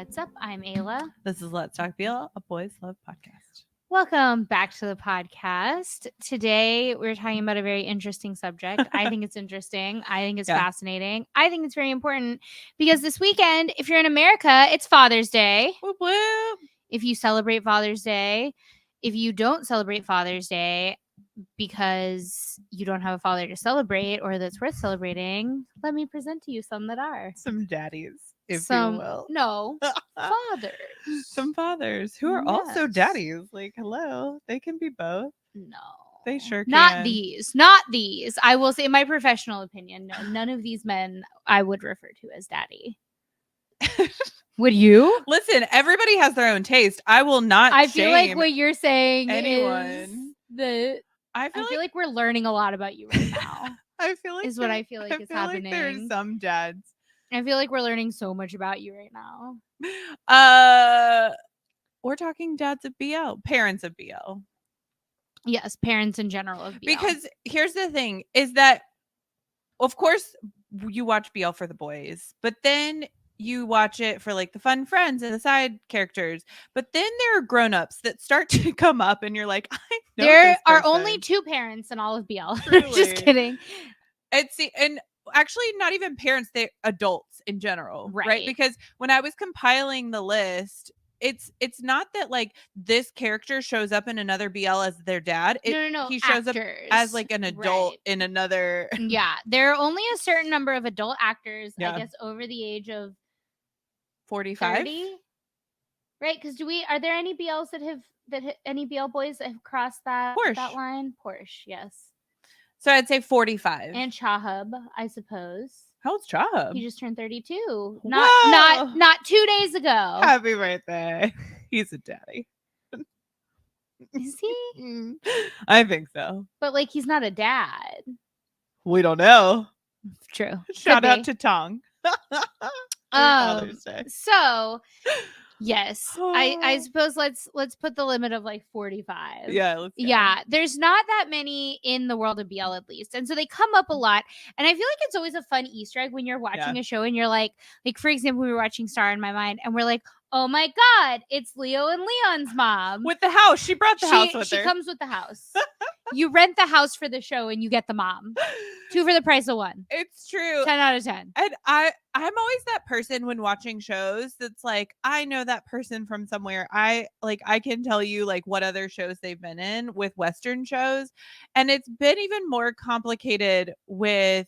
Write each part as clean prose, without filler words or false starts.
What's up? I'm Ayla. This is Let's Talk BL, a boys love podcast. Welcome back to the podcast. Today, we're talking about a very interesting subject. I think it's interesting. I think it's fascinating. I think it's very important because this weekend, if you're in America, it's Father's Day. Whoop, whoop. If you celebrate Father's Day, if you don't celebrate Father's Day because you don't have a father to celebrate or that's worth celebrating, let me present to you some that are. Some daddies, if you will. No, fathers. Some fathers who are also daddies. Like, hello, they can be both. No. They sure can. Not these. I will say, in my professional opinion, no, none of these men I would refer to as daddy. Would you? Listen, everybody has their own taste. I will not I feel like what you're saying anyone. I feel like we're learning a lot about you right now. I feel like is what I feel like is happening. Like there's some dads. I feel like we're learning so much about you right now. We're talking dads of BL, parents of BL. Yes, parents in general of BL. Because here's the thing, is that, of course, you watch BL for the boys, but then you watch it for like the fun friends and the side characters. But then there are grown-ups that start to come up and you're like, I know there are only 2 parents in all of BL. Just kidding. And actually not even parents, they're adults in general, right? Because when I was compiling the list, it's not that like this character shows up in another BL as their dad. No. He shows up as like an adult in another. Yeah, there are only a certain number of adult actors, I guess, over the age of 45, 30? Right? Because are there any BLs any BL boys that have crossed that line? Porsche, yes. So I'd say 45. And Chahub, I suppose. How old's Chahub? He just turned 32. Not 2 days ago. Happy birthday. He's a daddy. Is he? I think so. But like he's not a dad. We don't know. True. Shout out to Tong. So yes, I suppose let's put the limit of like 45. Yeah. There's not that many in the world of BL, at least, and so they come up a lot. And I feel like it's always a fun Easter egg when you're watching a show and you're like for example, we were watching Star in My Mind and we're like, oh my god, it's Leo and Leon's mom with the house. She brought the house with her. She comes with the house. You rent the house for the show and you get the mom. 2 for the price of 1. It's true. 10 out of 10. And I'm always that person when watching shows that's like, I know that person from somewhere. I can tell you like what other shows they've been in with Western shows. And it's been even more complicated with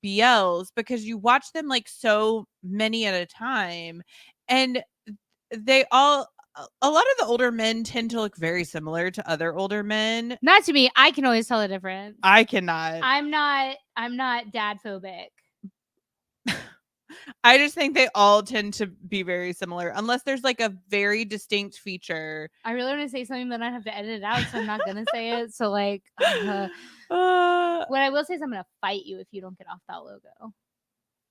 BLs because you watch them like so many at a time. And a lot of the older men tend to look very similar to other older men. Not to me. I can always tell the difference. I cannot. I'm not dad phobic. I just think they all tend to be very similar unless there's like a very distinct feature. I really want to say something, but I have to edit it out, so I'm not going to say it. So like, what I will say is I'm going to fight you if you don't get off that logo.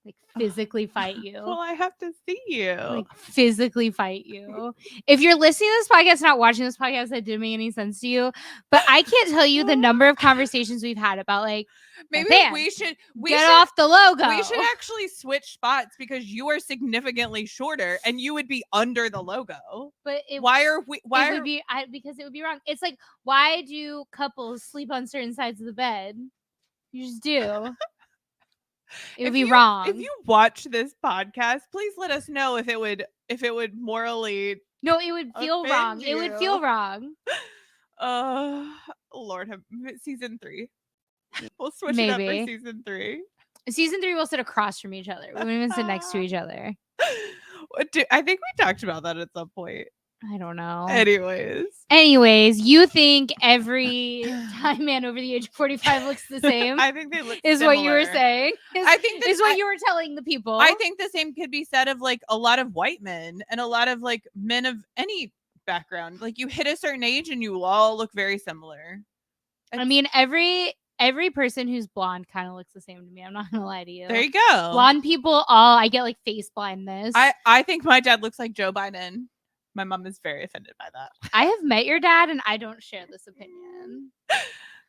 Like physically fight you. Well, I have to see you. Like physically fight you. If you're listening to this podcast, not watching this podcast, that didn't make any sense to you. But I can't tell you the number of conversations we've had about like maybe we should get off the logo. We should actually switch spots because you are significantly shorter and you would be under the logo. But because it would be wrong. It's like, why do couples sleep on certain sides of the bed? You just do. It would be wrong. If you watch this podcast, please let us know if it would morally. No, it would feel wrong. It would feel wrong. Lord, season 3. We'll switch it up for season 3. Season 3, we'll sit across from each other. We won't even sit next to each other. I think we talked about that at some point. I don't know. Anyways, you think every Thai man over the age of 45 looks the same? I think they look is similar. What you were saying. I think is what you were telling the people. I think the same could be said of like a lot of white men and a lot of like men of any background. Like you hit a certain age and you all look very similar. I mean, every person who's blonde kind of looks the same to me. I'm not gonna lie to you. There you go. Blonde people, I get like face blindness. I think my dad looks like Joe Biden. My mom is very offended by that. I have met your dad and I don't share this opinion.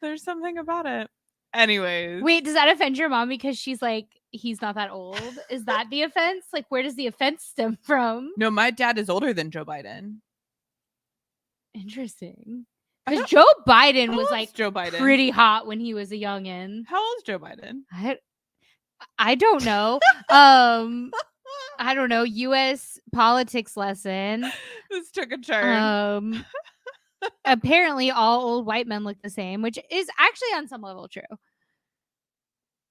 There's something about it. Anyways. Wait, does that offend your mom because she's like, he's not that old? Is that the offense? Like, where does the offense stem from? No, my dad is older than Joe Biden. Interesting. Because Joe Biden How was old's like Joe Biden? pretty hot when he was a youngin. How old is Joe Biden? I don't know. I don't know. U.S. politics lesson. This took a turn. Apparently, all old white men look the same, which is actually on some level true.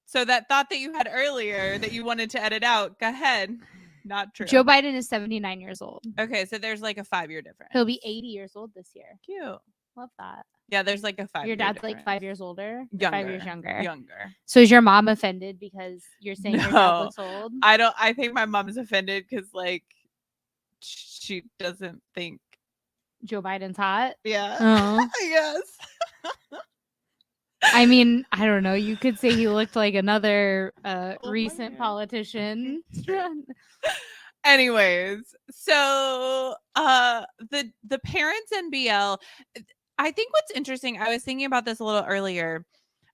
So that thought that you had earlier that you wanted to edit out, go ahead. Not true. Joe Biden is 79 years old. Okay, so there's like a 5-year difference. He'll be 80 years old this year. Cute. Love that. Yeah, there's like a 5-year Your dad's difference. like 5 years older? Younger. 5 years younger. Younger. So is your mom offended because you're saying your dad looks old? I think my mom's offended because like she doesn't think Joe Biden's hot? Yeah. Oh. Yes. I mean, I don't know. You could say he looked like another recent politician. Anyways, so the parents in BL, I think what's interesting, I was thinking about this a little earlier.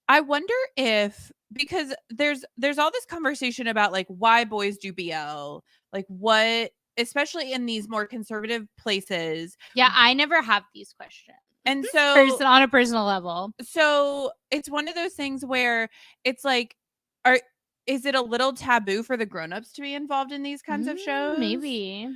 I wonder if, because there's all this conversation about like why boys do BL, like what, especially in these more conservative places. Yeah, I never have these questions. And so on a personal level. So it's one of those things where it's like, is it a little taboo for the grown-ups to be involved in these kinds of shows? Maybe.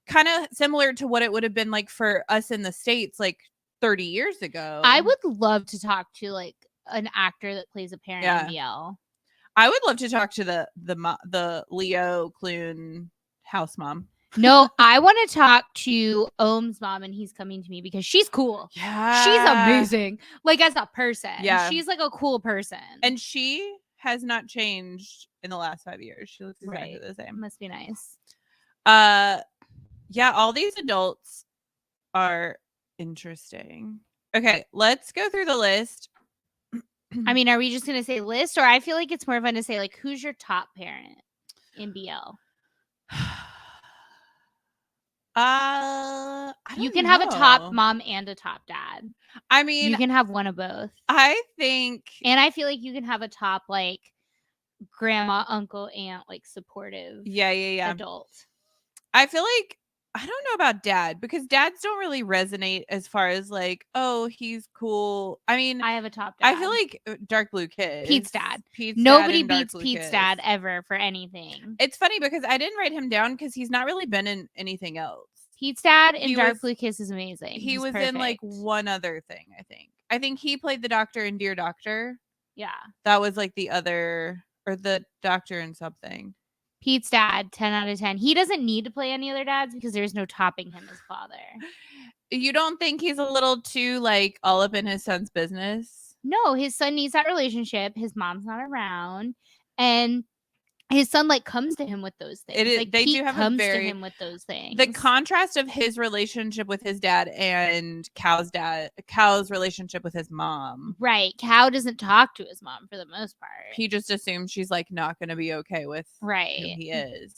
Kind of similar to what it would have been like for us in the States like 30 years ago. I would love to talk to like an actor that plays a parent in BL. I would love to talk to the Leo Clune house mom. No, I want to talk to Ohm's mom, and he's coming to me because she's cool. Yeah. She's amazing. Like, as a person. Yeah. She's like a cool person. And she has not changed in the last 5 years. She looks exactly the same. Must be nice. Yeah, all these adults are interesting. Okay, let's go through the list. I mean, are we just going to say list? Or I feel like it's more fun to say, like, who's your top parent in BL? You can have a top mom and a top dad. I mean, you can have one of both. I think, and I feel like you can have a top like grandma, uncle, aunt, like supportive. Adult. I feel like I don't know about dad because dads don't really resonate as far as like, oh, he's cool. I mean, I have a top dad. I feel like Dark Blue Kiss. Pete's dad. Nobody beats Pete's dad ever for anything. It's funny because I didn't write him down because he's not really been in anything else. Pete's dad in Dark Blue Kiss is amazing. He was in like one other thing, I think. I think he played the doctor in Dear Doctor. Yeah. That was like the other, or the doctor in something. Pete's dad, 10 out of 10. He doesn't need to play any other dads because there's no topping him as father. You don't think he's a little too like all up in his son's business? No, his son needs that relationship. His mom's not around. And his son like comes to him with those things. Like, they Pete do have comes a very, to him with those things. The contrast of his relationship with his dad and Cal's relationship with his mom. Right. Cal doesn't talk to his mom for the most part. He just assumes she's like not going to be okay with who he is.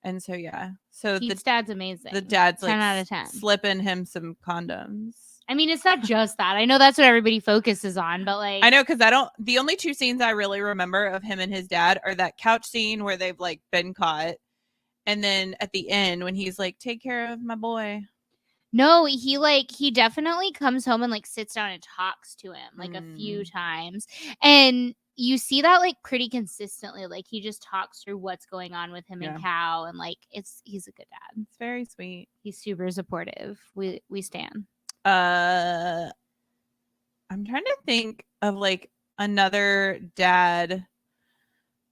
And so yeah. So Pete's dad's amazing. The dad's 10 like out of 10. slipping him some condoms. I mean, it's not just that. I know that's what everybody focuses on, but like I know because the only two scenes I really remember of him and his dad are that couch scene where they've like been caught, and then at the end when he's like, take care of my boy. No, he definitely comes home and like sits down and talks to him like a few times. And you see that like pretty consistently. Like he just talks through what's going on with him and Cal, and like he's a good dad. It's very sweet. He's super supportive. We stand. I'm trying to think of like another dad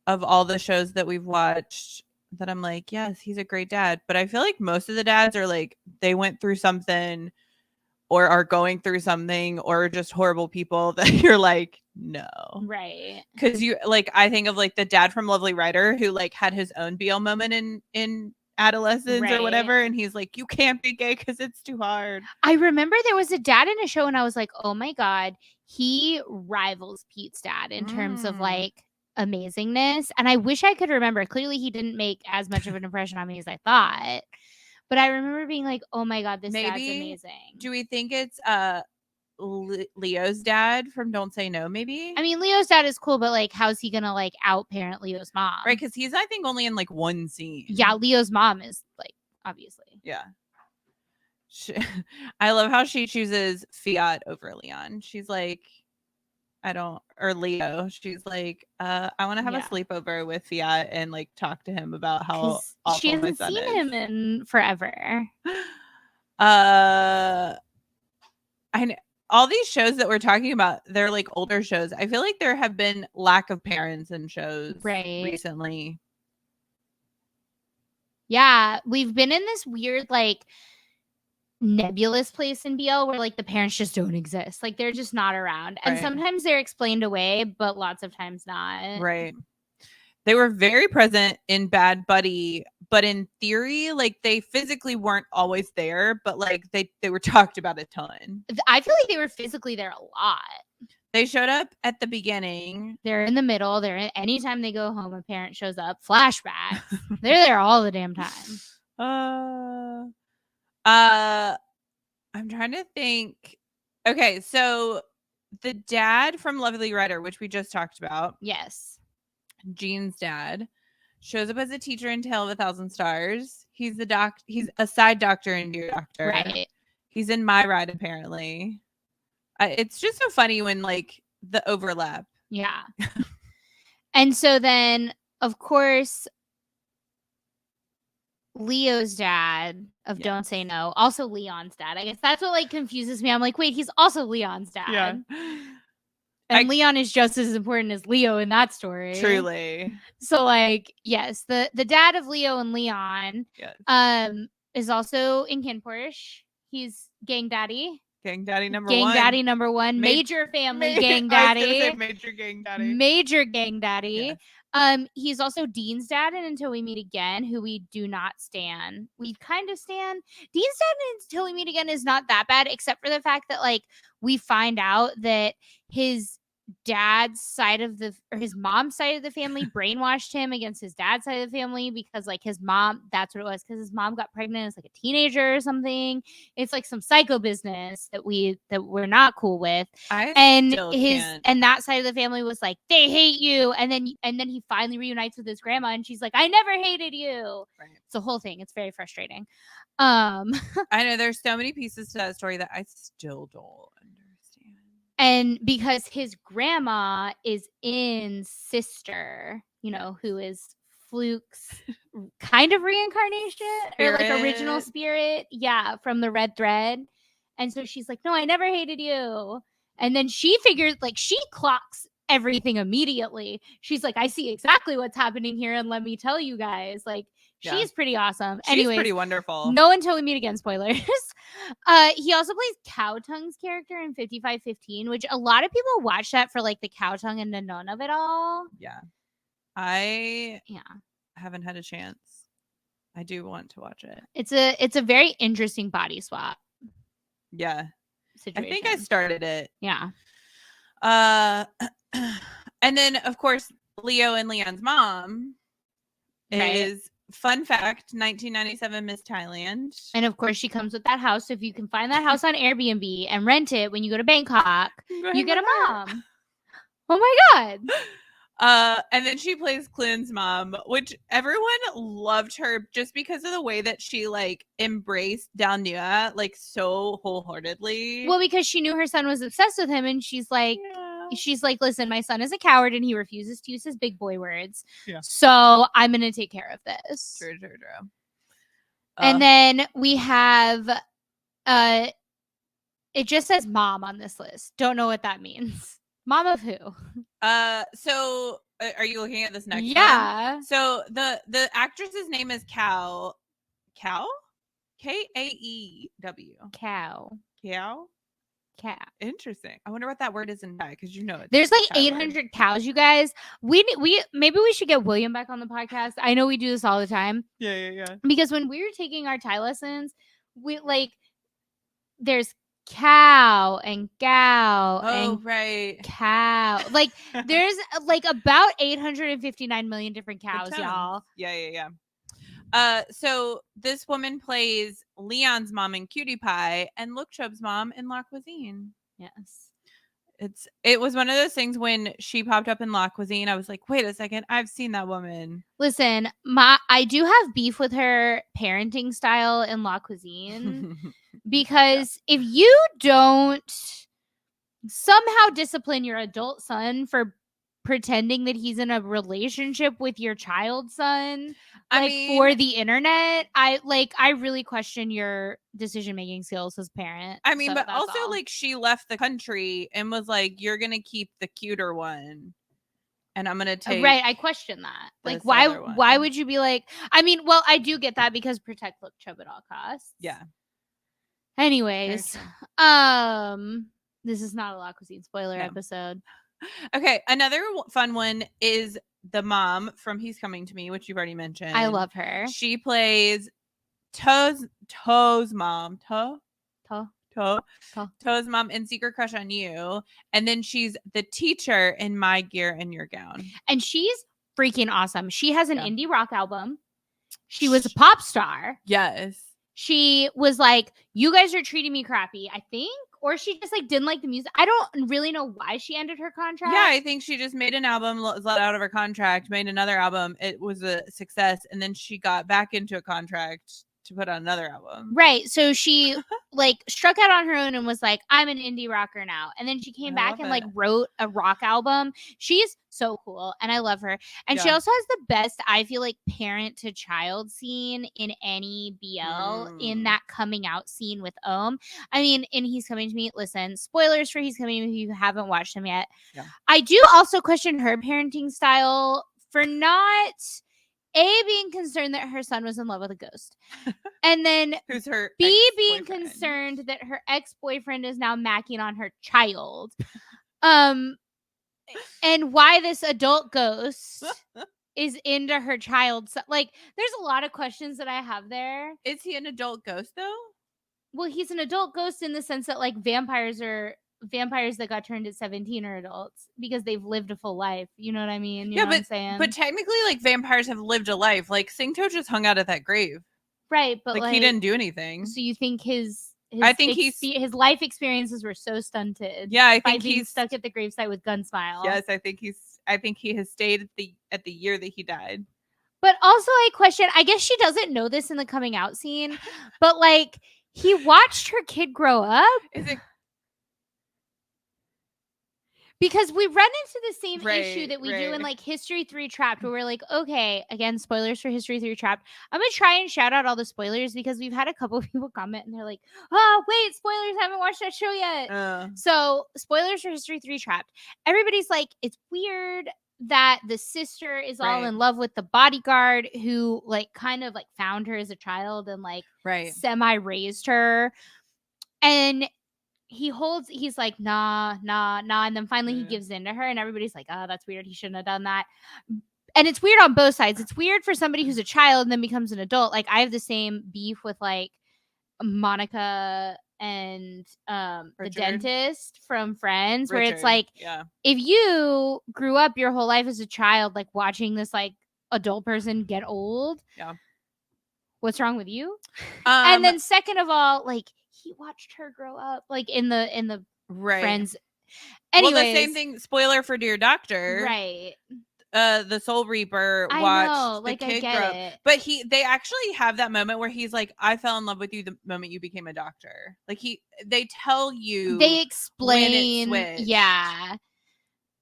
of all the shows that we've watched that I'm like, yes, he's a great dad. But I feel like most of the dads are like, they went through something or are going through something or just horrible people that you're like, no. Right. Because you like, I think of like the dad from Lovely Writer who like had his own BL moment in adolescence or whatever, and he's like, you can't be gay because it's too hard. I remember there was a dad in a show and I was like, oh my god, he rivals Pete's dad in terms of like amazingness, and I wish I could remember. Clearly he didn't make as much of an impression on me as I thought, but I remember being like, oh my god, this dad's amazing. Do we think it's Leo's dad from Don't Say No, maybe? I mean, Leo's dad is cool, but like, how's he gonna like out-parent Leo's mom? Right, because he's, I think, only in like one scene. Yeah, Leo's mom is like, obviously. Yeah. I love how she chooses Fiat over Leon. She's like, or Leo. She's like, I want to have a sleepover with Fiat and like talk to him about how awful she my hasn't son seen is. him in forever. I know all these shows that we're talking about, they're like older shows. I feel like there have been lack of parents in shows recently. Yeah, we've been in this weird like nebulous place in BL where like the parents just don't exist. Like they're just not around. And sometimes they're explained away, but lots of times not. Right. They were very present in Bad Buddy, but in theory, like they physically weren't always there, but like they were talked about a ton. I feel like they were physically there a lot. They showed up at the beginning. They're in the middle. Anytime they go home, a parent shows up. Flashbacks. They're there all the damn time. I'm trying to think. Okay, so the dad from Lovely Writer, which we just talked about. Yes. Jean's dad shows up as a teacher in Tale of a Thousand Stars. He's he's a side doctor in Dear Doctor. Right. He's in My Ride, apparently. It's just so funny when like the overlap. Yeah. And so then, of course, Leo's dad of Don't Say No, also Leon's dad. I guess that's what like confuses me. I'm like, wait, he's also Leon's dad. Yeah. And Leon is just as important as Leo in that story. Truly. So like, yes, the dad of Leo and Leon is also in Kinporsh. He's gang daddy. Gang daddy number gang one. Gang daddy number one. Major family gang daddy. I was gonna say major gang daddy. Major gang daddy. Yes. He's also Dean's dad in Until We Meet Again, who we do not stan. We kind of stan. Dean's dad in Until We Meet Again is not that bad, except for the fact that like we find out that his dad's side of his mom's side of the family brainwashed him against his dad's side of the family because like his mom, that's what it was, because his mom got pregnant as like a teenager or something. It's like some psycho business that we're not cool with. And that side of the family was like, they hate you, and then he finally reunites with his grandma and she's like, I never hated you. Right. It's the whole thing. It's very frustrating. I know there's so many pieces to that story that I still don't understand. And because his grandma is in Sister, you know, who is Fluke's kind of reincarnation or like original spirit. Yeah, from the Red Thread. And so she's like, no, I never hated you. And then she figures, like, she clocks everything immediately. She's like, I see exactly what's happening here. And let me tell you guys, like, she's pretty awesome. She's pretty wonderful. No Until We Meet Again spoilers. He also plays Cow Tongue's character in 5515, which a lot of people watch that for like the Cow Tongue and the none of it all. Yeah. I haven't had a chance. I do want to watch it. It's a very interesting body swap. Yeah. Situation. I think I started it. Yeah. And then of course Leo and Leon's mom is, fun fact, 1997 Miss Thailand. And of course she comes with that house. So if you can find that house on Airbnb and rent it when you go to Bangkok, you get a mom. Oh my God. And then she plays Clint's mom, which everyone loved her just because of the way that she like embraced Dania like so wholeheartedly. Well, because she knew her son was obsessed with him, and she's like, listen, my son is a coward and he refuses to use his big boy words. Yeah. So I'm gonna take care of this. True. And then we have it just says mom on this list. Don't know what that means. Mom of who? So are you looking at this next one? Yeah. So the actress's name is Kaew. Kaew. Cow. Interesting. I wonder what that word is in Thai, because you know it. There's like 800 cows, you guys. We maybe we should get William back on the podcast. I know we do this all the time. Yeah. Because when we were taking our Thai lessons, we like there's cow and gal and cow. Like there's like about 859 million different cows, y'all. Yeah. So this woman plays Leon's mom in Cutie Pie and Look Chubb's mom in La Cuisine. Yes. It was one of those things when she popped up in La Cuisine, I was like, wait a second, I've seen that woman. Listen, I do have beef with her parenting style in La Cuisine because if you don't somehow discipline your adult son for pretending that he's in a relationship with your child son, for the internet, I really question your decision making skills as parent. I mean, So but that's also all. like she left the country and was like, you're gonna keep the cuter one and I'm gonna take Right, I question that. Like, this other why one. would you be like? I mean, well, I do get that because protect look chub at all costs. Yeah. Anyways, this is not a La Cuisine spoiler episode. Okay, another fun one is the mom from He's Coming to Me, which you've already mentioned. I love her. She plays Toe's mom. Toe's mom in Secret Crush on You. And then she's the teacher in My Gear and Your Gown. And she's freaking awesome. She has an indie rock album. She was a pop star. Yes. She was like, you guys are treating me crappy, I think. Or she just like didn't like the music. I don't really know why she ended her contract. Yeah, I think she just made an album, was let out of her contract, made another album. It was a success. And then she got back into a contract to put out another album. Right. So she like struck out on her own and was like, I'm an indie rocker now. And then she came back and like wrote a rock album. She's so cool and I love her. And she also has the best, I feel like, parent to child scene in any BL in that coming out scene with Ohm. I mean, in He's Coming to Me, listen, spoilers for He's Coming to Me if you haven't watched them yet. Yeah. I do also question her parenting style for not being concerned that her son was in love with a ghost. And then who's her being concerned that her ex-boyfriend is now macking on her child. And why this adult ghost is into her child. Like, there's a lot of questions that I have there. Is he an adult ghost, though? Well, he's an adult ghost in the sense that, like, vampires that got turned at 17 are adults because they've lived a full life. You know what I mean? You know what I'm saying? But technically, like, vampires have lived a life. Like, Singto just hung out at that grave. Right, but like he didn't do anything. So you think his life experiences were so stunted? Yeah, I think he's stuck at the gravesite with Gunsmile. Yes, I think he has stayed at the year that he died. But also, I question. I guess she doesn't know this in the coming out scene, but like he watched her kid grow up. Is it? Because we run into the same issue that we do in like History 3 Trapped, where we're like, okay, again, spoilers for History 3 Trapped. I'm going to try and shout out all the spoilers because we've had a couple of people comment and they're like, oh, wait, spoilers, haven't watched that show yet. So, spoilers for History 3 Trapped. Everybody's like, it's weird that the sister is all in love with the bodyguard who like kind of like found her as a child and like semi-raised her. And he's like, nah. And then finally he gives in to her and everybody's like, oh, that's weird. He shouldn't have done that. And it's weird on both sides. It's weird for somebody who's a child and then becomes an adult. Like I have the same beef with like Monica and the dentist from Friends, where it's like, if you grew up your whole life as a child, like watching this like adult person get old, what's wrong with you? And then second of all, like he watched her grow up, like in the Friends. Anyways, well, the same thing. Spoiler for Dear Doctor, right? The Soul Reaper watched the kid grow up. But they actually have that moment where he's like, I fell in love with you the moment you became a doctor. Like they tell you, they explain, when it switched. Yeah.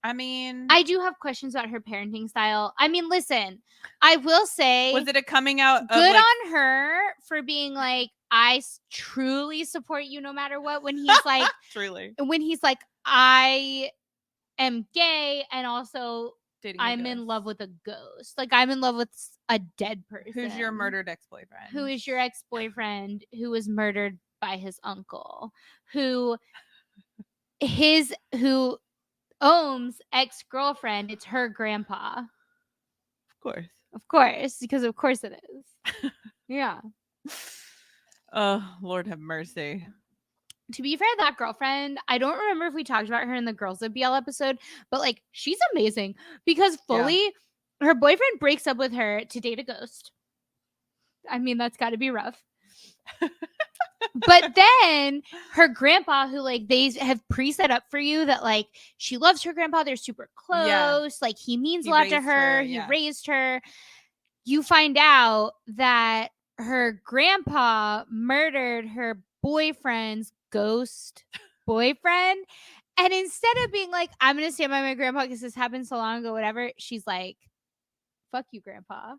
I mean, I do have questions about her parenting style. I mean, listen, I will say, was it a coming out? Good on her for being like, I truly support you no matter what. When he's like, truly, when he's like, I am gay and also I'm in love with a ghost. Like I'm in love with a dead person. Who's your murdered ex-boyfriend? Who is your ex-boyfriend who was murdered by his uncle? Who Ohm's ex-girlfriend, it's her grandpa. Of course, because of course it is. Yeah. Oh, Lord have mercy. To be fair, that girlfriend, I don't remember if we talked about her in the Girls of BL episode, but like she's amazing because fully her boyfriend breaks up with her to date a ghost. I mean, that's got to be rough. But then her grandpa, who like they have pre-set up for you that like she loves her grandpa, they're super close, Yeah. like he means He a lot to raised her, her, he yeah. raised her. You find out that her grandpa murdered her boyfriend's ghost boyfriend. And instead of being like, I'm going to stand by my grandpa because this happened so long ago, whatever, she's like, fuck you, grandpa.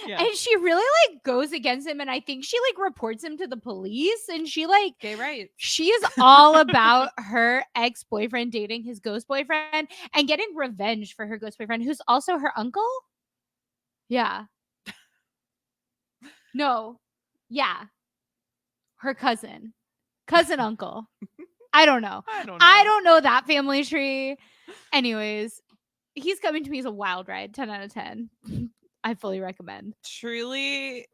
Yeah. And she really like goes against him. And I think she like reports him to the police. And she like, Gay rights. she is all about her ex-boyfriend dating his ghost boyfriend and getting revenge for her ghost boyfriend, who's also her uncle. Yeah. No. Yeah. Her cousin uncle. I don't know. I don't know that family tree. Anyways, he's coming to me as a wild ride. 10 out of 10. I fully recommend. Truly.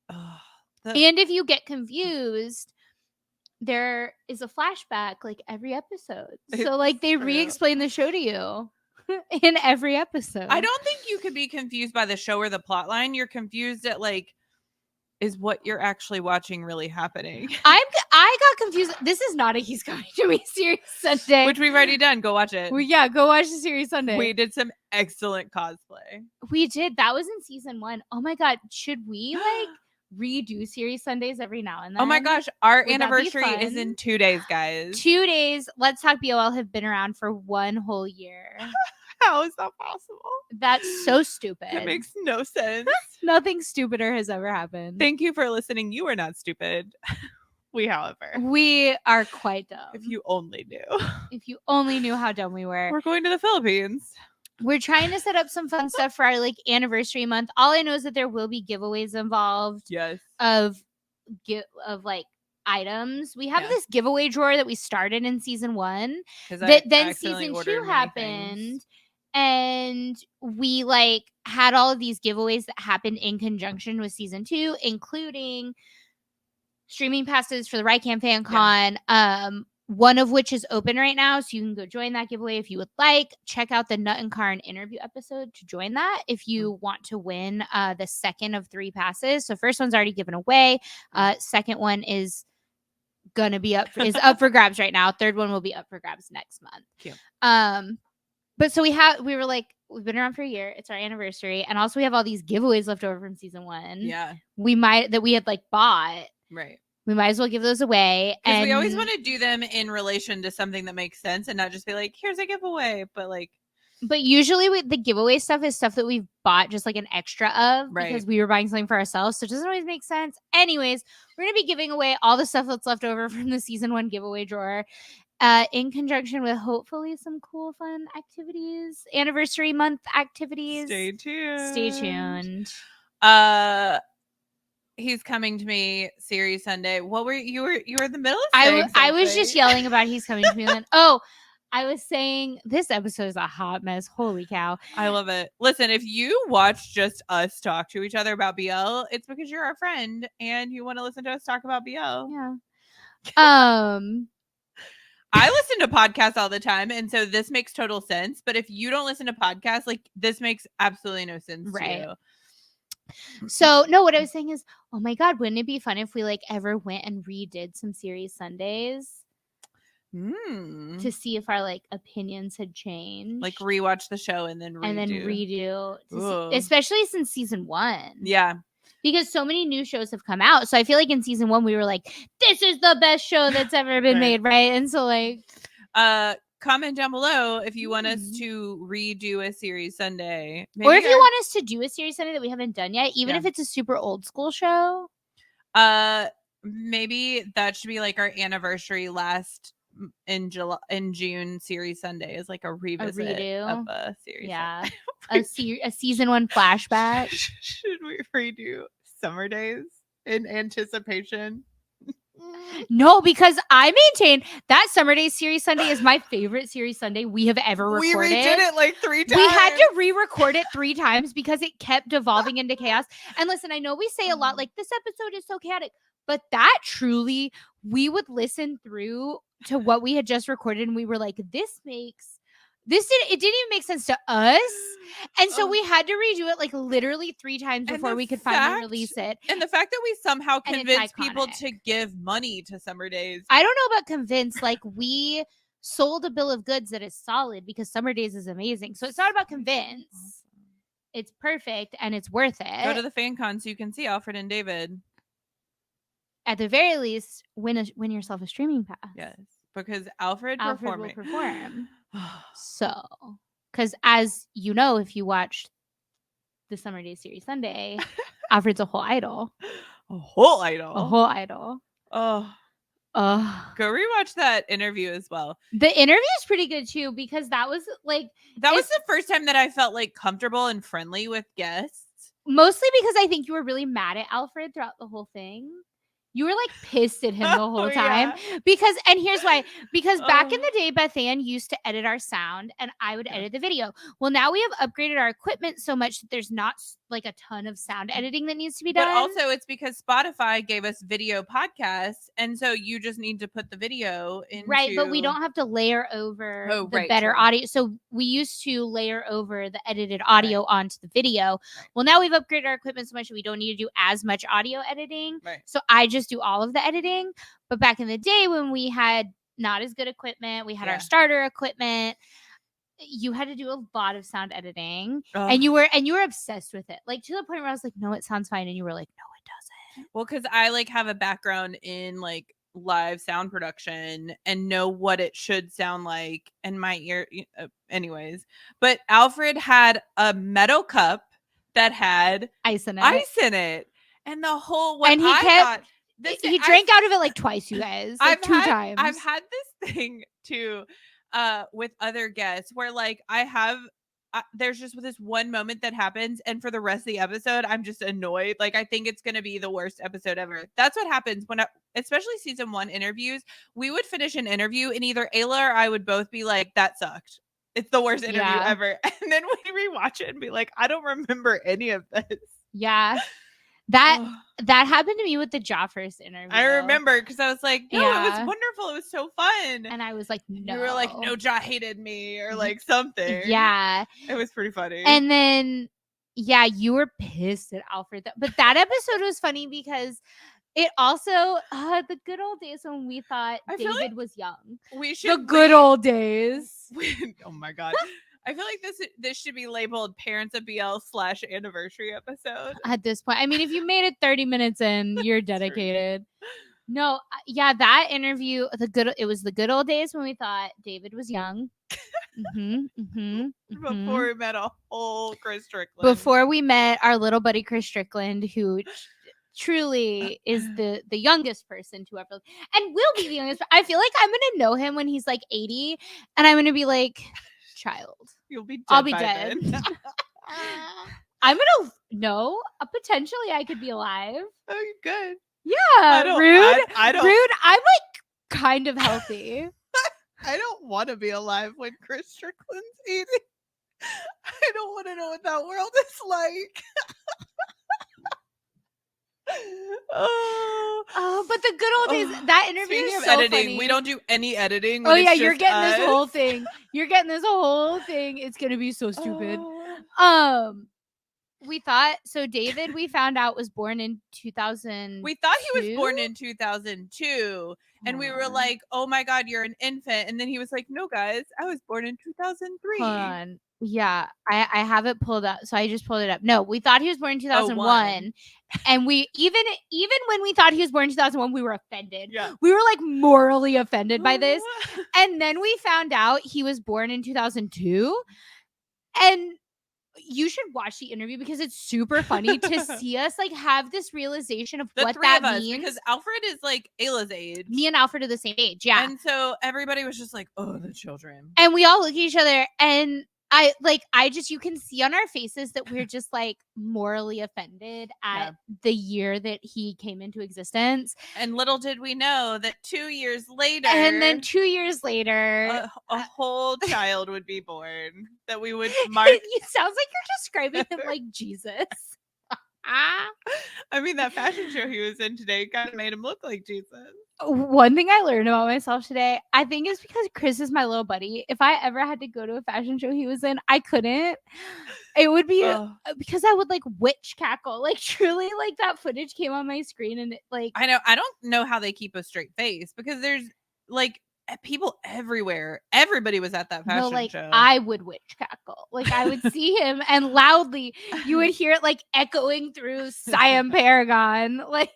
And if you get confused, there is a flashback like every episode. So like they re-explain the show to you in every episode. I don't think you could be confused by the show or the plot line. You're confused at like, is what you're actually watching really happening? I got confused. This is not a He's Coming to Me series Sunday, which we've already done. Go watch it. Well, yeah, go watch the series Sunday. We did some excellent cosplay. We did. That was in season 1. Oh my god, should we like redo series Sundays every now and then? Oh my gosh, our anniversary is in 2 days, guys. 2 days. Let's Talk BOL have been around for 1 whole year. How is that possible? That's so stupid. It makes no sense. Nothing stupider has ever happened. Thank you for listening. You are not stupid. We, however, we are quite dumb. If you only knew. If you only knew how dumb we were. We're going to the Philippines. We're trying to set up some fun stuff for our like anniversary month. All I know is that there will be giveaways involved. Yes. Of like items. We have this giveaway drawer that we started in season 1. That then season 2 happened. And we like had all of these giveaways that happened in conjunction with season 2, including streaming passes for the Rycam Fan Con. One of which is open right now, so you can go join that giveaway if you would like. Check out the Nut and Karn interview episode to join that if you want to win the second of 3 passes. So first one's already given away. Second one is gonna be up for grabs right now. Third one will be up for grabs next month. Cute. But so we've been around for a year. It's our anniversary, and also we have all these giveaways left over from season 1. Yeah, we had like bought. Right. We might as well give those away. And we always want to do them in relation to something that makes sense and not just be like, here's a giveaway. But usually the giveaway stuff is stuff that we've bought just like an extra of. Right. Because we were buying something for ourselves. So it doesn't always make sense. Anyways, we're going to be giving away all the stuff that's left over from the season 1 giveaway drawer. In conjunction with hopefully some cool, fun activities. Anniversary month activities. Stay tuned. He's Coming to Me series Sunday. What were you were in the middle of saying I was just yelling about He's Coming to Me. I was saying this episode is a hot mess. Holy cow. I love it. Listen, if you watch just us talk to each other about BL, it's because you're our friend and you want to listen to us talk about BL. Yeah. I listen to podcasts all the time, and so this makes total sense. But if you don't listen to podcasts, like this makes absolutely no sense to you. So no, what I was saying is, oh my god, wouldn't it be fun if we like ever went and redid some series Sundays to see if our like opinions had changed, like rewatch the show and then redo especially since season 1. Yeah, because so many new shows have come out. So I feel like in season 1 we were like, this is the best show that's ever been made, right? And so like, comment down below if you want us to redo a series Sunday. Or if you want us to do a series Sunday that we haven't done yet, even if it's a super old school show. Maybe that should be like our anniversary in June series Sunday is like a redo of a series. Yeah. a season 1 flashback. Should we redo Summer Days in anticipation? No, because I maintain that Summer Days series Sunday is my favorite series Sunday we have ever recorded. We redid it like 3 times. We had to re-record it 3 times because it kept devolving into chaos. And listen, I know we say a lot like this episode is so chaotic, but that truly, we would listen through to what we had just recorded and we were like, it didn't even make sense to us. And so we had to redo it like literally 3 times before we could finally release it. And the fact that we somehow convinced people to give money to Summer Days. I don't know about convince. Like, we sold a bill of goods that is solid because Summer Days is amazing. So it's not about convince. It's perfect and it's worth it. Go to the fan con so you can see Alfred and David. At the very least, win yourself a streaming pass. Yes, because Alfred will perform. So, because as you know, if you watched the Summer Days series Sunday, Alfred's a whole idol. A whole idol. Oh. Go rewatch that interview as well. The interview is pretty good too, because that was like was the first time that I felt like comfortable and friendly with guests. Mostly because I think you were really mad at Alfred throughout the whole thing. You were like pissed at him the whole time. Yeah. And here's why. Because back in the day, Beth Ann used to edit our sound and I would edit the video. Well, now we have upgraded our equipment so much that there's not like a ton of sound editing that needs to be done. But also it's because Spotify gave us video podcasts. And so you just need to put the video into... Right, but we don't have to layer over better audio. So we used to layer over the edited audio onto the video. Right. Well, now we've upgraded our equipment so much that we don't need to do as much audio editing. Right. So I just do all of the editing. But back in the day when we had not as good equipment, we had our starter equipment, you had to do a lot of sound editing. And you were obsessed with it. Like to the point where I was like, no, it sounds fine. And you were like, no, it doesn't. Well, because I like have a background in like live sound production and know what it should sound like in my ear. Anyways, but Alfred had a metal cup that had ice in it. And the whole he drank out of it like twice, you guys. Like two times. I've had this thing too with other guests where like there's just this one moment that happens and for the rest of the episode I'm just annoyed. Like I think it's gonna be the worst episode ever. That's what happens when especially season 1 interviews, we would finish an interview and either Ayla or I would both be like, that sucked. It's the worst interview ever. And then we rewatch it and be like, I don't remember any of this. Yeah. That happened to me with the Joffers interview. I remember because I was like, no, it was wonderful. It was so fun. And I was like, no. You were like, no, Ja hated me or like something. Yeah. It was pretty funny. And then, you were pissed at Alfred. But that episode was funny because it also, the good old days when we thought David was young. The good old days. Oh my God. I feel like this should be labeled Parents of BL / anniversary episode. At this point. I mean, if you made it 30 minutes in, you're dedicated. No, that interview, it was the good old days when we thought David was young. Before we met a whole Chris Strickland. Before we met our little buddy Chris Strickland, who truly is the youngest person to ever, and will be the youngest. I feel like I'm gonna know him when he's like 80, and I'm gonna be like, child, I'll be dead. I'm gonna potentially I could be alive. Oh, you're good. Yeah, rude. I don't. Rude. I'm like kind of healthy. I don't want to be alive when Chris Strickland's 80. I don't want to know what that world is like. But the good old days, that interview is so editing, funny. we don't do any editing. Oh yeah, you're getting this whole thing. It's gonna be so stupid. We thought David, we found out, was born in 2000. We thought he was born in 2002, and we were like, "Oh my God, you're an infant!" And then he was like, "No, guys, I was born in 2003." Hold on. Yeah, I have it pulled up, so I just pulled it up. No, we thought he was born in 2001, and we even when we thought he was born in 2001, we were offended. Yeah. We were like morally offended by this, and then we found out he was born in 2002, and you should watch the interview because it's super funny to see us like have this realization of what that means. Because Alfred is like Ayla's age. Me and Alfred are the same age, yeah. And so everybody was just like, "Oh, the children." And we all look at each other, and you can see on our faces that we're just like morally offended at the year that he came into existence. And little did we know that 2 years later, a whole child would be born that we would mark. It sounds like you're describing him like Jesus. I mean, that fashion show he was in today kind of made him look like Jesus. One thing I learned about myself today, I think is because Chris is my little buddy. If I ever had to go to a fashion show he was in, I couldn't. It would be because I would like witch cackle. Like truly, like that footage came on my screen and it like I know. I don't know how they keep a straight face because there's like people everywhere. Everybody was at that fashion show. I would witch cackle. Like I would see him and loudly you would hear it like echoing through Siam Paragon. Like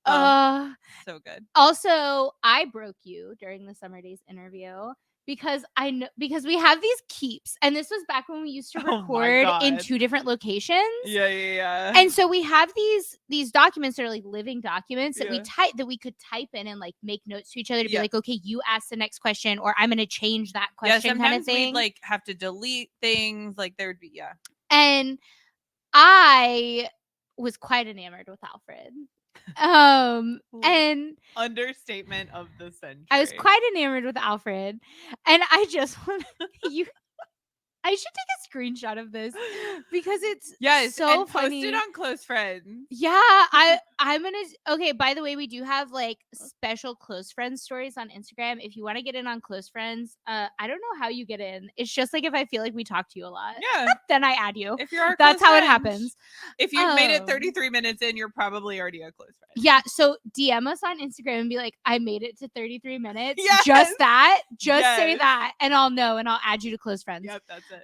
so good. Also, I broke you during the Summer Days interview because we have these keeps, and this was back when we used to record in 2 different locations. Yeah. And so we have these documents that are like living documents that we could type in and like make notes to each other to be like, okay, you ask the next question, or I'm going to change that question, kind of thing. We'd like have to delete things, like there would be And I was quite enamored with Alfred. And understatement of the century. I was quite enamored with Alfred, and I just want you. I should take a screenshot of this because it's so and funny. Post it on Close Friends. Yeah, I'm gonna. Okay, by the way, we do have like special Close Friends stories on Instagram. If you want to get in on Close Friends, I don't know how you get in. It's just like if I feel like we talk to you a lot, then I add you. If you're that's how it happens. If you've made it 33 minutes in, you're probably already a Close Friend. Yeah, so DM us on Instagram and be like, I made it to 33 minutes. Just that. Say that, and I'll know, and I'll add you to Close Friends. Yep, that's it.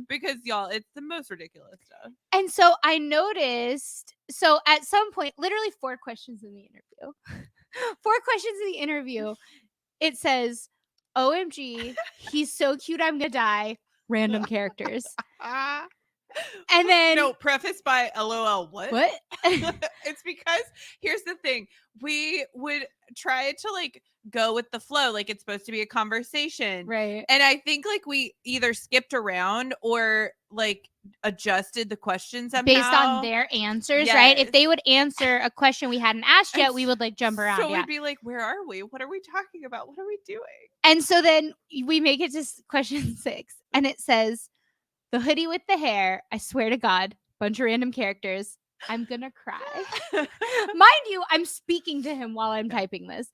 Because y'all, it's the most ridiculous stuff. And so I noticed, so at some point, literally 4 questions in the interview. 4 questions in the interview. It says, OMG, he's so cute, I'm gonna die. Random characters. And then prefaced by LOL. What? It's because here's the thing. We would try to like go with the flow, like it's supposed to be a conversation. Right. And I think like we either skipped around or like adjusted the questions somehow. Based on their answers, right? If they would answer a question we hadn't asked yet, we would like jump around. So we'd be like, where are we? What are we talking about? What are we doing? And so then we make it to question 6 and it says, the hoodie with the hair, I swear to God, bunch of random characters. I'm gonna cry. Mind you, I'm speaking to him while I'm typing this.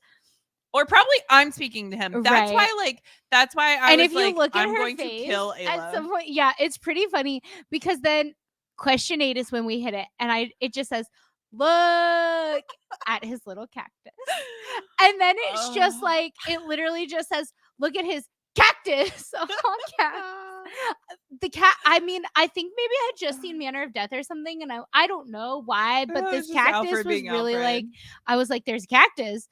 Or probably I'm speaking to him. That's why I was like, look at I'm going to kill Ayla. At some point, it's pretty funny because then question 8 is when we hit it. And it just says, look at his little cactus. And then it's just like, it literally just says, look at his cactus on cactus. The cat, I mean, I think maybe I had just seen Manner of Death or something, and I don't know why, but this cactus was really like, I was like, there's a cactus.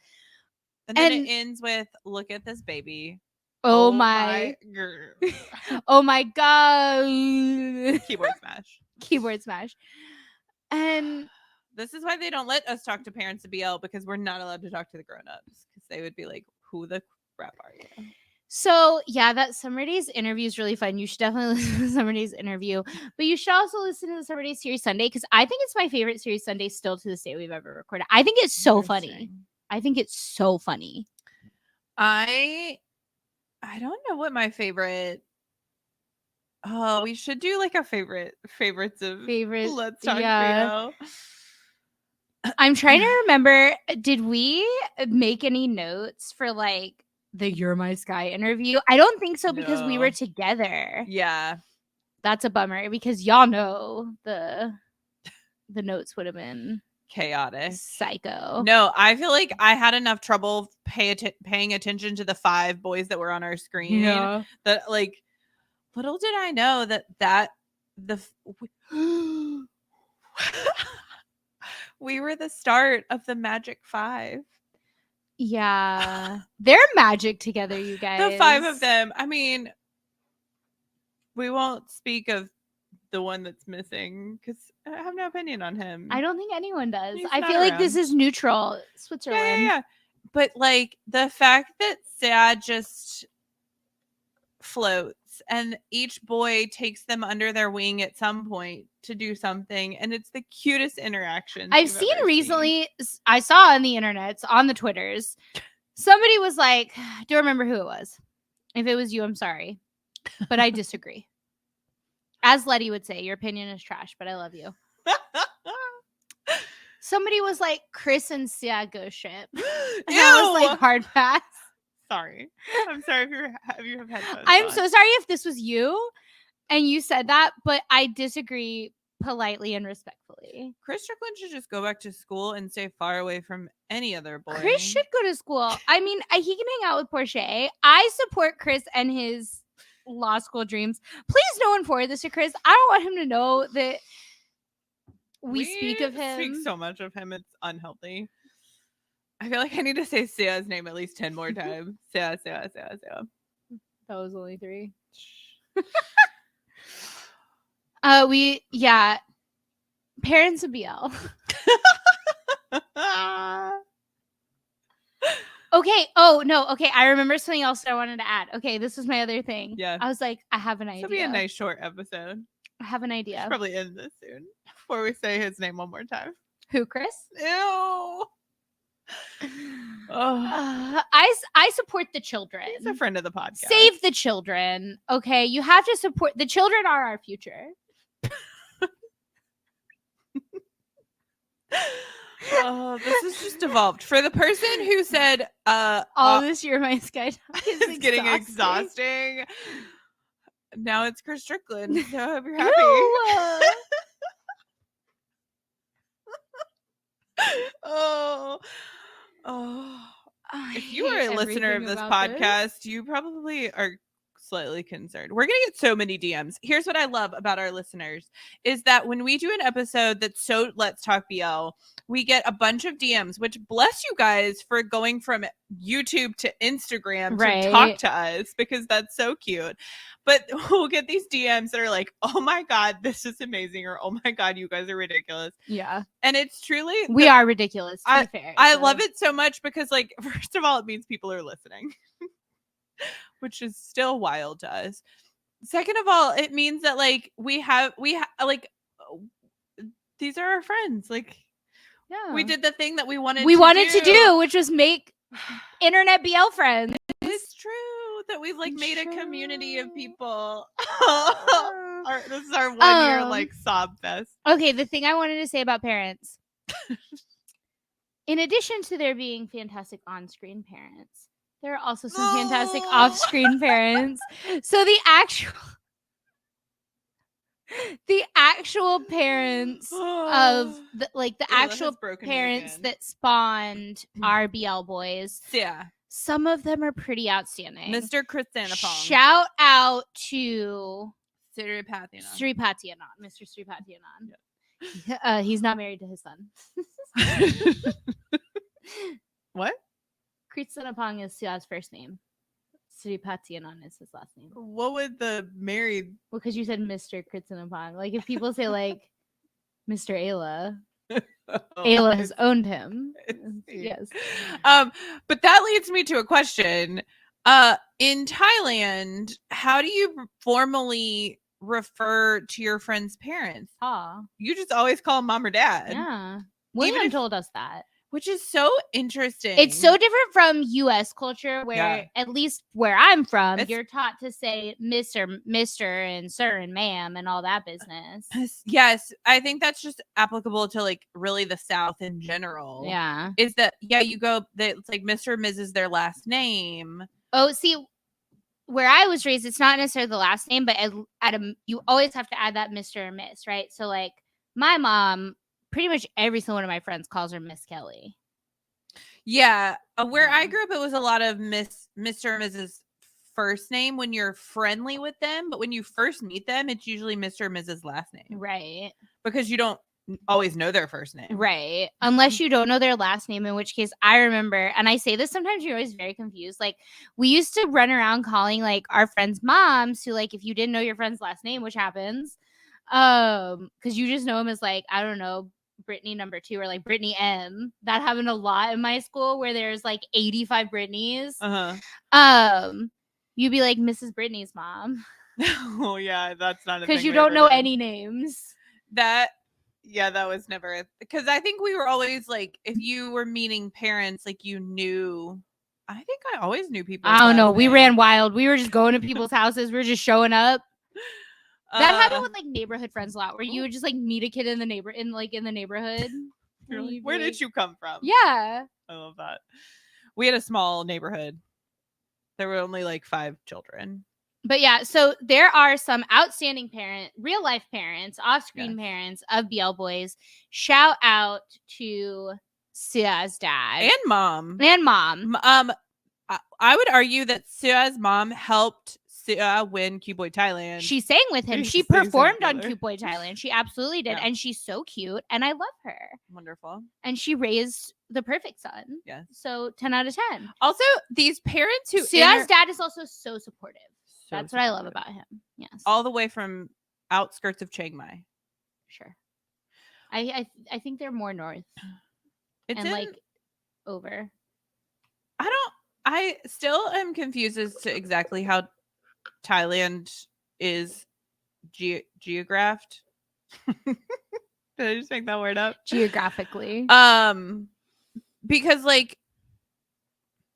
And then it ends with, look at this baby. Oh my girl. Oh my God. Keyboard smash. And this is why they don't let us talk to parents of BL, because we're not allowed to talk to the grown-ups, because they would be like, who the crap are you? So, that Summer Days interview is really fun. You should definitely listen to the Summer Days interview. But you should also listen to the Summer Days Series Sunday, because I think it's my favorite Series Sunday still to this day we've ever recorded. I think it's so funny. I don't know what my favorite... Oh, we should do like a favorites of Let's Talk BL. I'm trying to remember, did we make any notes for like the You're My Sky interview? I don't think so, because we were together. Yeah. That's a bummer, because y'all know the notes would have been chaotic. Psycho. No, I feel like I had enough trouble paying attention to the 5 boys that were on our screen. Yeah. That like, little did I know that we were the start of the Magic 5. Yeah. They're magic together, you guys. The 5 of them. I mean, we won't speak of the one that's missing, because I have no opinion on him. I don't think anyone does. I feel like this is neutral. Switzerland. Yeah. But like the fact that Sad just floats and each boy takes them under their wing at some point to do something, and it's the cutest interaction I've seen recently. I saw on the internets, on the Twitters, somebody was like, I don't remember who it was. If it was you, I'm sorry, but I disagree. As Letty would say, your opinion is trash, but I love you. Somebody was like, Chris and Sia go ship. And Ew! I was like, hard pass. Sorry. I'm sorry if you have headphones I'm on. so sorry if this was you and you said that, but I disagree politely and respectfully. Chris Strickland should just go back to school and stay far away from any other boy. Chris should go to school. I mean, he can hang out with Portia. I support Chris and his law school dreams. Please no one forward this to Chris. I don't want him to know that we speak of him. Speak so much of him, it's unhealthy. I feel like I need to say Sia's name at least 10 more times. Sia. That was only 3. Parents of BL. Okay. Oh no. Okay. I remember something else that I wanted to add. Okay, this was my other thing. Yeah. I was like, I have an idea. This will be a nice short episode. I have an idea. Should probably end this soon before we say his name one more time. Who, Chris? Ew. I support the children. He's a friend of the podcast. Save the children. Okay, you have to support the children. Are our future. Oh, this has just evolved. For the person who said all this year my sky talk is getting exhausting. Now it's Chris Strickland. So I hope you're happy. If you are a listener of this podcast, you probably are slightly concerned. We're gonna get so many DMs. Here's what I love about our listeners is that when we do an episode that's so Let's Talk BL, we get a bunch of DMs, which bless you guys for going from YouTube to Instagram to talk to us, because that's so cute. But we'll get these DMs that are like, oh my God, this is amazing, or oh my God, you guys are ridiculous. Yeah. And it's truly we are ridiculous, to be fair. I love it so much because, like, first of all, it means people are listening. Which is still wild to us. Second of all, it means that like we have like these are our friends. Like, yeah, we did the thing that we wanted to do, which was make internet BL friends. It's true that we've like made a community of people. This is our 1 year like sob fest. Okay, the thing I wanted to say about parents, in addition to there being fantastic on-screen parents, there are also some fantastic off-screen parents. So the actual parents of the actual parents that spawned our BL boys. Yeah. Some of them are pretty outstanding. Mr. Chris Sanapong. Shout out to Sri Pathianan. Mr. Sri Pathianan. Yeah. He's not married to his son. What? Kritsanapong is Sia's first name. Sri Pathianan is his last name. What would the married? Well, because you said Mr. Kritsanapong. Like, if people say, like, Mr. Ayla, Ayla has owned him. Yes. But that leads me to a question. In Thailand, how do you formally refer to your friend's parents? You just always call them mom or dad. Yeah. William told us that. Which is so interesting. It's so different from U.S. culture where, at least where I'm from, you're taught to say Mr. and Sir and Ma'am and all that business. Yes. I think that's just applicable to like really the South in general. Yeah. Is that, you go, it's like Mr. and Mrs. their last name. Oh, see, where I was raised, it's not necessarily the last name, but you always have to add that Mr. and Miss, right? So like my mom, pretty much every single one of my friends calls her Miss Kelly. Yeah. Where I grew up, it was a lot of Mr. and Mrs. first name when you're friendly with them. But when you first meet them, it's usually Mr. and Mrs. last name. Right. Because you don't always know their first name. Right. Unless you don't know their last name, in which case I remember, and I say this sometimes, you're always very confused. Like, we used to run around calling like our friends' moms, who, like, if you didn't know your friend's last name, which happens, because you just know them as like, I don't know, Brittany number 2 or like Brittany M. That happened a lot in my school where there's like 85 Brittany's. You'd be like Mrs. Brittany's mom. Oh yeah, that's not because you don't know any names. That was never, because I think we were always like, if you were meeting parents, like you knew. I think I always knew people. I don't know. We ran wild. We were just going to people's houses. We were just showing up. That happened with like neighborhood friends a lot, where you would just like meet a kid in the neighborhood. Like, where did you come from? Yeah, I love that. We had a small neighborhood. There were only like 5 children. But yeah, so there are some outstanding real life parents, off-screen parents of BL boys. Shout out to Sia's dad and mom. I would argue that Sia's mom helped Sia win Cute Boy Thailand. She sang with him. She performed on Cute Boy Thailand. She absolutely did. Yeah. And she's so cute. And I love her. Wonderful. And she raised the perfect son. Yes. So 10 out of 10. Also, these parents who... Sia's dad is also so supportive. That's what I love about him. Yes. All the way from outskirts of Chiang Mai. Sure. I think they're more north. It's like over. I still am confused as to exactly how Thailand is geographed. Did I just make that word up? Geographically. Because like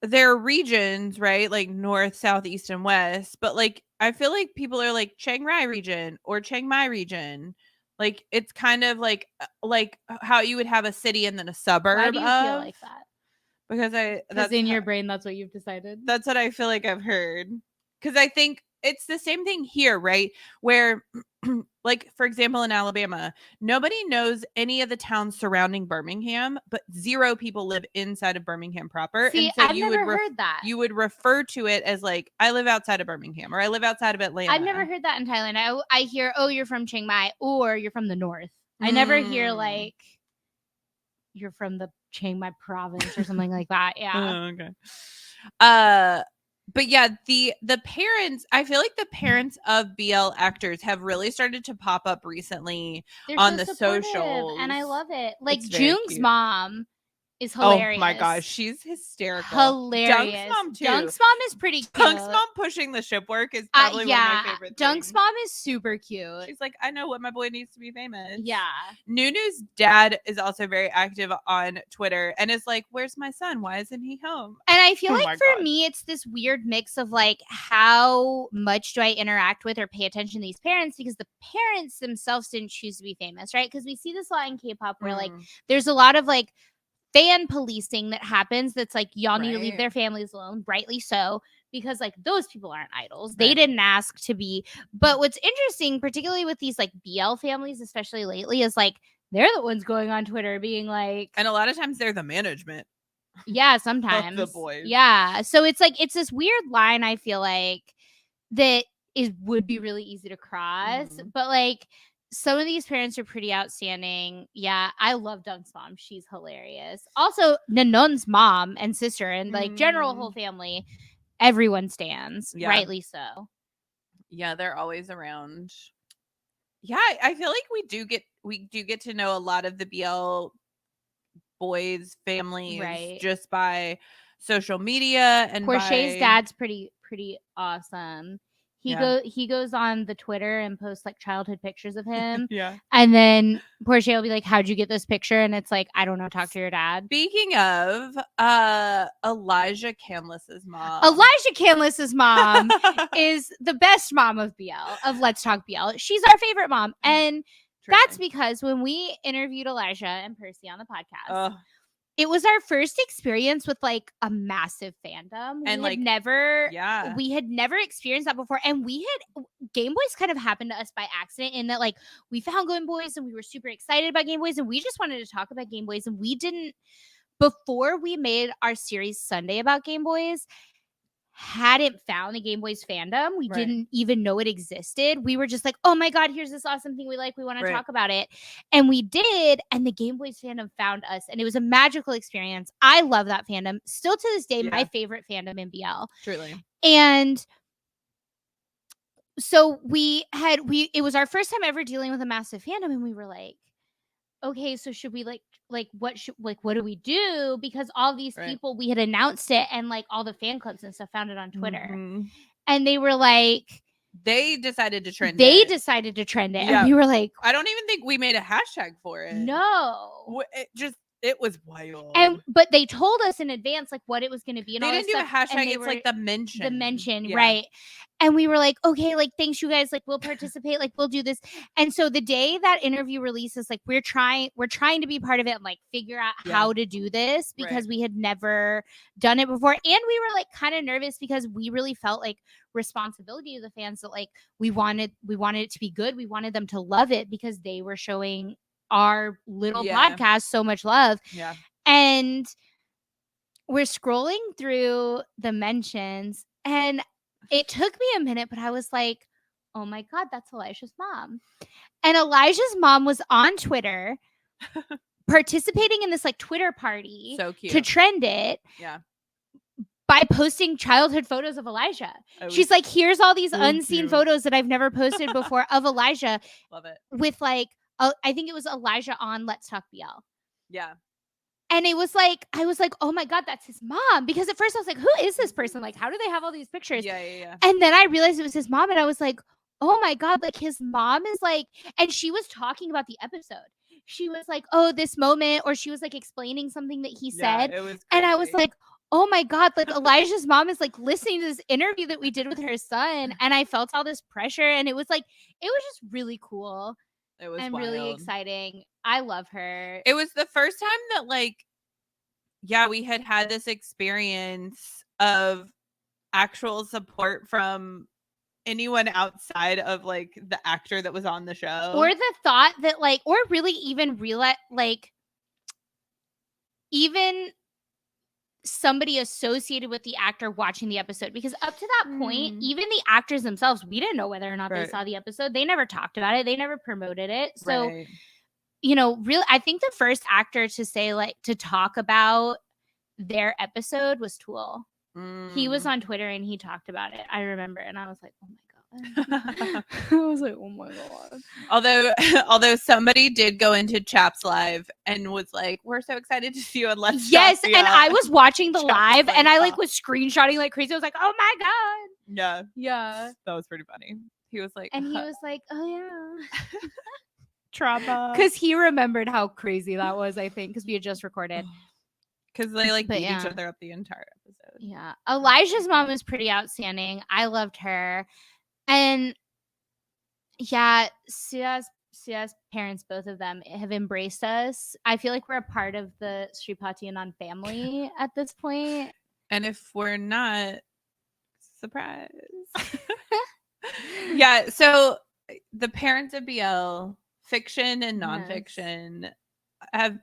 there are regions, right? Like north, south, east, and west. But like I feel like people are like Chiang Rai region or Chiang Mai region. Like it's kind of like how you would have a city and then a suburb. Why do you feel like that? Because in your brain, that's what you've decided. That's what I feel like I've heard. Because I think it's the same thing here, right? Where, like, for example, in Alabama, nobody knows any of the towns surrounding Birmingham, but 0 people live inside of Birmingham proper. See, and so I've never heard that. You would refer to it as like, I live outside of Birmingham or I live outside of Atlanta. I've never heard that in Thailand. I hear, oh, you're from Chiang Mai or you're from the north. I never hear like you're from the Chiang Mai province or something like that. Yeah. Okay. But yeah, the parents, I feel like the parents of BL actors have really started to pop up recently. They're on the socials. And I love it. Like Jung's mom is hilarious. Oh my gosh, she's hysterical. Hilarious. Dunk's mom too. Dunk's mom is pretty cute. Dunk's mom pushing the ship work is probably one of my favorite Dunk's things. mom is super cute. She's like, I know what my boy needs to be famous. Yeah. Nunu's dad is also very active on Twitter and is like, where's my son? Why isn't he home? And I feel like for me, it's this weird mix of like, how much do I interact with or pay attention to these parents? Because the parents themselves didn't choose to be famous, right? Because we see this a lot in K-pop where like, there's a lot of like, fan policing that happens that's like y'all need to leave their families alone, rightly so, because like those people aren't idols. They didn't ask to be. But what's interesting, particularly with these like BL families, especially lately, is like they're the ones going on Twitter being like, and a lot of times they're the management. Yeah, sometimes. Of the boys. Yeah. So it's like it's this weird line, I feel like, that would be really easy to cross. But like some of these parents are pretty outstanding. Yeah, I love Dunk's mom. She's hilarious. Also, Nanon's mom and sister and like general whole family, everyone stands. Yeah. Rightly so. Yeah, they're always around. Yeah, I feel like we do get to know a lot of the BL boys' families just by social media and Porsche's dad's pretty awesome. He goes on the Twitter and posts like childhood pictures of him. Yeah. And then Porsche will be like, how'd you get this picture? And it's like, I don't know, talk to your dad. Speaking of Elijah Canlas's mom. Elijah Canlas's mom is the best mom of BL, of Let's Talk BL. She's our favorite mom. And that's because when we interviewed Elijah and Percy on the podcast, it was our first experience with like a massive fandom. We had never experienced that before. And Game Boys kind of happened to us by accident in that like we found Game Boys and we were super excited about Game Boys and we just wanted to talk about Game Boys. And we didn't, before we made our series Sunday about Game Boys, hadn't found the Game Boys fandom. We didn't even know it existed. We were just like, oh my God, here's this awesome thing we like. We want to talk about it. And we did. And the Game Boys fandom found us. And it was a magical experience. I love that fandom. Still to this day, my favorite fandom in BL. Truly. And so it was our first time ever dealing with a massive fandom. And we were like, okay, so should we what do we do? Because all these people, we had announced it and like all the fan clubs and stuff found it on Twitter. And they were like, they decided to trend it. Yeah. And we were like, I don't even think we made a hashtag for it. No. It was wild. But they told us in advance like what it was going to be and they all didn't this do stuff, a hashtag. It's like the mention. Yeah. right? And we were like, okay, like thanks you guys, like we'll participate, like we'll do this. And so the day that interview releases, like we're trying to be part of it and like figure out how to do this because we had never done it before, and we were like kind of nervous because we really felt like responsibility to the fans that like we wanted it to be good, we wanted them to love it because they were showing our little podcast so much love. Yeah. And we're scrolling through the mentions and it took me a minute, but I was like, oh my God, that's Elijah's mom. And Elijah's mom was on Twitter participating in this like Twitter party so cute to trend it. Yeah. By posting childhood photos of Elijah. She's like, here's all these unseen photos that I've never posted before of Elijah. Love it. With like, I think it was Elijah on Let's Talk BL. Yeah. And it was like, I was like, oh my God, that's his mom. Because at first I was like, who is this person? Like, how do they have all these pictures? Yeah. And then I realized it was his mom. And I was like, oh my God, like his mom is like, and she was talking about the episode. She was like, oh, this moment, or she was like explaining something that he said. It was crazy. And I was like, oh my God, like Elijah's mom is like listening to this interview that we did with her son. And I felt all this pressure. And it was like, it was just really cool. It was and wild. Really exciting. I love her. It was the first time that like, we had this experience of actual support from anyone outside of like the actor that was on the show, or the thought that like, or really even realize like even somebody associated with the actor watching the episode, because up to that point, even the actors themselves, we didn't know whether or not they saw the episode. They never talked about it. They never promoted it. So, you know, really, I think the first actor to say like to talk about their episode was Tool. He was on Twitter and he talked about it. I remember, and I was like, oh my God. I was like, oh my God. Although somebody did go into Chap's live and was like, we're so excited to see you on Let's Yes, Talk and I was watching the Chap's live like, and I like was screenshotting like crazy. I was like, oh my God. Yeah. That was pretty funny. He was like, and he was like, oh yeah. Trauma. Because he remembered how crazy that was, I think, because we had just recorded. Because they like beat each other up the entire episode. Yeah. Elijah's mom was pretty outstanding. I loved her. And yeah, Sia's parents, both of them, have embraced us. I feel like we're a part of the Sripati Anand family at this point. And if we're not, surprise. Yeah, so the parents of BL, fiction and nonfiction, have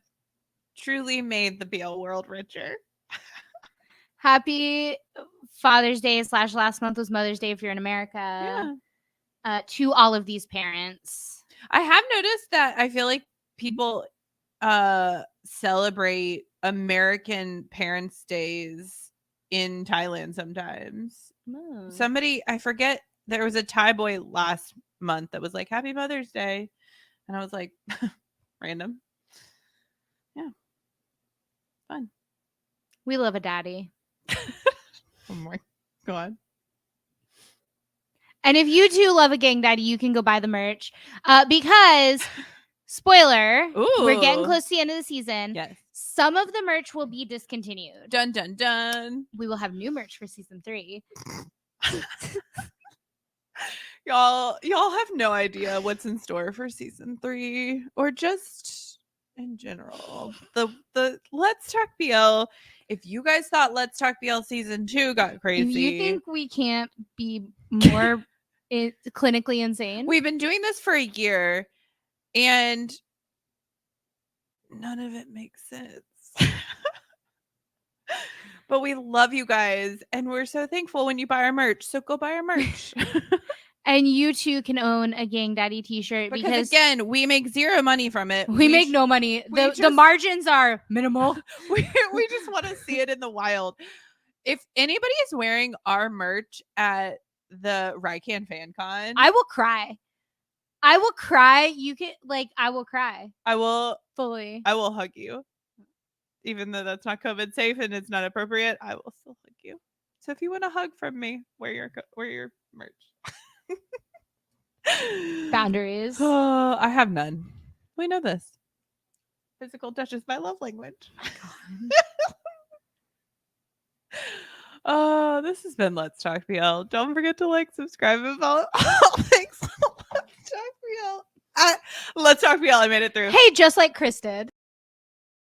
truly made the BL world richer. Happy Father's Day / last month was Mother's Day if you're in America. Yeah. To all of these parents. I have noticed that I feel like people celebrate American Parents' Days in Thailand sometimes. Oh. Somebody, I forget, there was a Thai boy last month that was like, Happy Mother's Day. And I was like, random. Yeah. Fun. We love a daddy. Oh my God. And if you too love a gang daddy, you can go buy the merch. Because, spoiler, we're getting close to the end of the season. Yes. Some of the merch will be discontinued. Dun, dun, dun. We will have new merch for season 3. Y'all have no idea what's in store for season 3 or just in general. The Let's Talk BL. If you guys thought Let's Talk BL season 2 got crazy, if you think we can't be more clinically insane, we've been doing this for a year and none of it makes sense. But we love you guys and we're so thankful when you buy our merch. So go buy our merch. And you too can own a Gang Daddy t-shirt because again, we make zero money from it. We make no money. The margins are minimal. we just want to see it in the wild. If anybody is wearing our merch at the Rycan FanCon, I will cry. I will cry. You can I will cry. I will fully. I will hug you. Even though that's not COVID safe and it's not appropriate, I will still hug you. So if you want a hug from me, wear your merch. Boundaries. I have none. We know this. Physical touch is my love language. God. Oh, this has been Let's Talk BL. Don't forget to like, subscribe, and follow. Thanks. Let's Talk BL. Let's Talk BL. I made it through. Hey, just like Chris did.